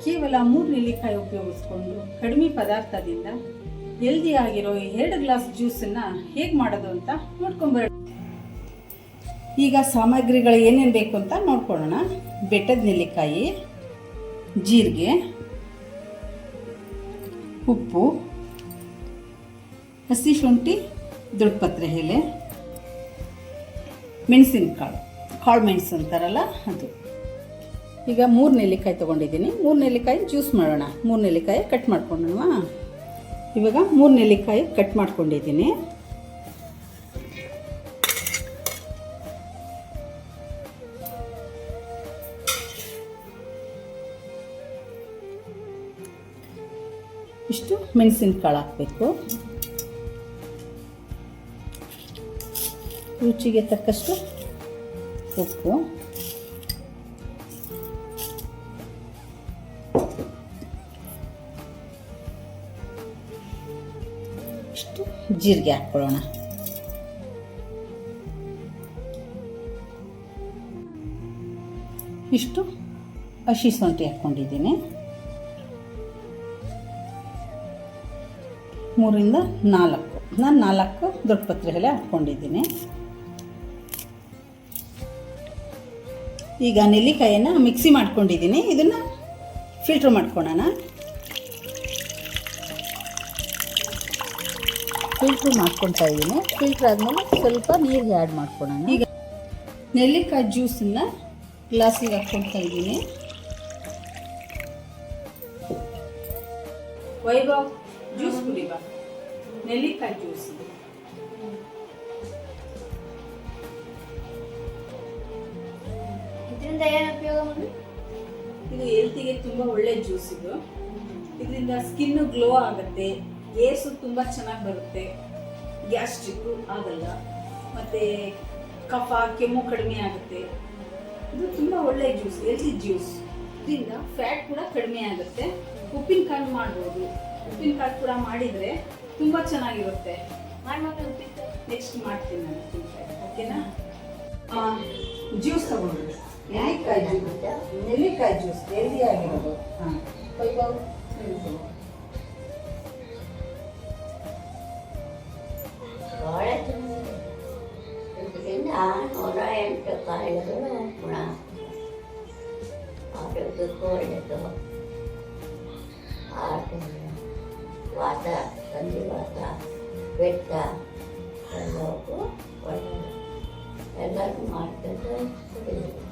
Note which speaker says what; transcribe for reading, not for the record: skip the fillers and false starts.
Speaker 1: ಕೇವಲ 3 ನೆಲ್ಲಿಕಾಯಿ ಉಪಯೋಗಿಸ್ಕೊಂಡು ಕಡಿಮೆ ಪದಾರ್ಥದಿಂದ ಹೆಲ್ದಿ ಆಗಿರೋ 2 ಗ್ಲಾಸ್ ಜ್ಯೂಸನ್ನು ಹೇಗೆ ಮಾಡೋದು ಅಂತ ನೋಡ್ಕೊಂಬರೋಣ. ಈಗ ಸಾಮಗ್ರಿಗಳು ಏನೇನು ಬೇಕು ಅಂತ ನೋಡ್ಕೊಳ್ಳೋಣ. ಬೆಟ್ಟದ ನೆಲ್ಲಿಕಾಯಿ, ಜೀರಿಗೆ, ಉಪ್ಪು, ಹಸಿ ಶುಂಠಿ, ದೊಡ್ಡಪತ್ರೆ ಎಲೆ, ಮೆಣಸಿನಕಾಳು, ಕಾಳು ಮೆಣಸು ಅಂತಾರಲ್ಲ ಅದು. ಈಗ 3 ನೆಲ್ಲಿಕಾಯಿ ತೊಗೊಂಡಿದ್ದೀನಿ. 3 ನೆಲ್ಲಿಕಾಯಿ ಜ್ಯೂಸ್ ಮಾಡೋಣ. 3 ನೆಲ್ಲಿಕಾಯಿ ಕಟ್ ಮಾಡ್ಕೊಂಡಲ್ವಾ. ಇವಾಗ 3 ನೆಲ್ಲಿಕಾಯಿ ಕಟ್ ಮಾಡ್ಕೊಂಡಿದ್ದೀನಿ. ಇಷ್ಟು ಮೆಣಸಿನಕಾಳು ಹಾಕಬೇಕು. ರುಚಿಗೆ ತಕ್ಕಷ್ಟು ಉಪ್ಪು, ಇಷ್ಟು ಜೀರಿಗೆ ಹಾಕ್ಕೊಳ್ಳೋಣ. ಇಷ್ಟು ಹಸಿ ಶುಂಠಿ ಹಾಕ್ಕೊಂಡಿದ್ದೀನಿ. 3 ಇಂದ 4 ನಾನು 4 ದೊಡ್ಡಪತ್ರೆ ಎಲೆ ಹಾಕ್ಕೊಂಡಿದ್ದೀನಿ. ಈಗ ನೆಲ್ಲಿಕಾಯಿನ ಮಿಕ್ಸಿ ಮಾಡ್ಕೊಂಡಿದ್ದೀನಿ. ಇದನ್ನು ಫಿಲ್ಟ್ರ್ ಮಾಡ್ಕೊಳ್ಳೋಣ. ಫಿಲ್ಟ್ರ್ ಮಾಡ್ಕೊತಾ ಇದ್ದೀನಿ. ಫಿಲ್ಟ್ರ್ ಆದಮೇಲೆ ಸ್ವಲ್ಪ ನೀರಿಗೆ ಆ್ಯಡ್ ಮಾಡ್ಕೊಳ್ಳೋಣ. ಈಗ ನೆಲ್ಲಿಕಾಯಿ ಜ್ಯೂಸನ್ನು ಗ್ಲಾಸಿಗೆ ಹಾಕ್ಕೊಳ್ತಾ ಇದ್ದೀನಿ. ವೈಭವ್ ಜ್ಯೂಸ್ ಕುಡಿವಾ, ನೆಲ್ಲಿಕಾಯಿ ಜ್ಯೂಸ್.
Speaker 2: ಇದರಿಂದ ಏನು ಉಪಯೋಗ ಮಾಡಿ?
Speaker 1: ಇದು ಹೆಲ್ತಿಗೆ ತುಂಬ ಒಳ್ಳೆ ಜ್ಯೂಸ್. ಇದರಿಂದ ಸ್ಕಿನ್ ಗ್ಲೋ ಆಗುತ್ತೆ, ಏರ್ಸು ತುಂಬ ಚೆನ್ನಾಗಿ ಬರುತ್ತೆ, ಗ್ಯಾಸ್ಟ್ರಿಕ್ಕು ಆಗಲ್ಲ, ಮತ್ತು ಕಫ ಕೆಮ್ಮು ಕಡಿಮೆ ಆಗುತ್ತೆ. ಇದು ತುಂಬ ಒಳ್ಳೆ ಜ್ಯೂಸ್, ಹೆಲ್ತಿ ಜ್ಯೂಸ್. ಇದರಿಂದ ಫ್ಯಾಟ್ ಕೂಡ ಕಡಿಮೆ ಆಗುತ್ತೆ. ಉಪ್ಪಿನಕಾಯಿ ಮಾಡ್ಬೋದು. ಉಪ್ಪಿನಕಾಯಿ ಕೂಡ ಮಾಡಿದರೆ ತುಂಬ ಚೆನ್ನಾಗಿರುತ್ತೆ. ನೆಕ್ಸ್ಟ್ ಮಾಡ್ತೀನಿ ನಾನು ಉಪ್ಪಿನಕಾಯಿ. ಓಕೆನಾ? ಜ್ಯೂಸ್ ತಗೊಂಡು ನೆಲ್ಲಿಕಾಯಿ ಜ್ಯೂಸ್ ಹೆಲ್ದಿ ಆಗಿರೋದು. ಹಾಂ, ವೈಭವ್
Speaker 2: ಭಾಳ ಚೆನ್ನಾಗಿದೆ. ಇದರಿಂದ 108 ಕಾಯಿಲೆಗಳು ಗುಣ, ಆರೋಗ್ಯಕ್ಕೂ ಒಳ್ಳೆಯದು. ವಾತ, ಸಂಧಿವಾತ, ಬೆಟ್ಟ ಎಲ್ಲವೂ ಒಳ್ಳೆಯದು. ಎಲ್ಲರೂ ಮಾಡ್ಕೊಂಡು ಕುಡಿಯೋದು.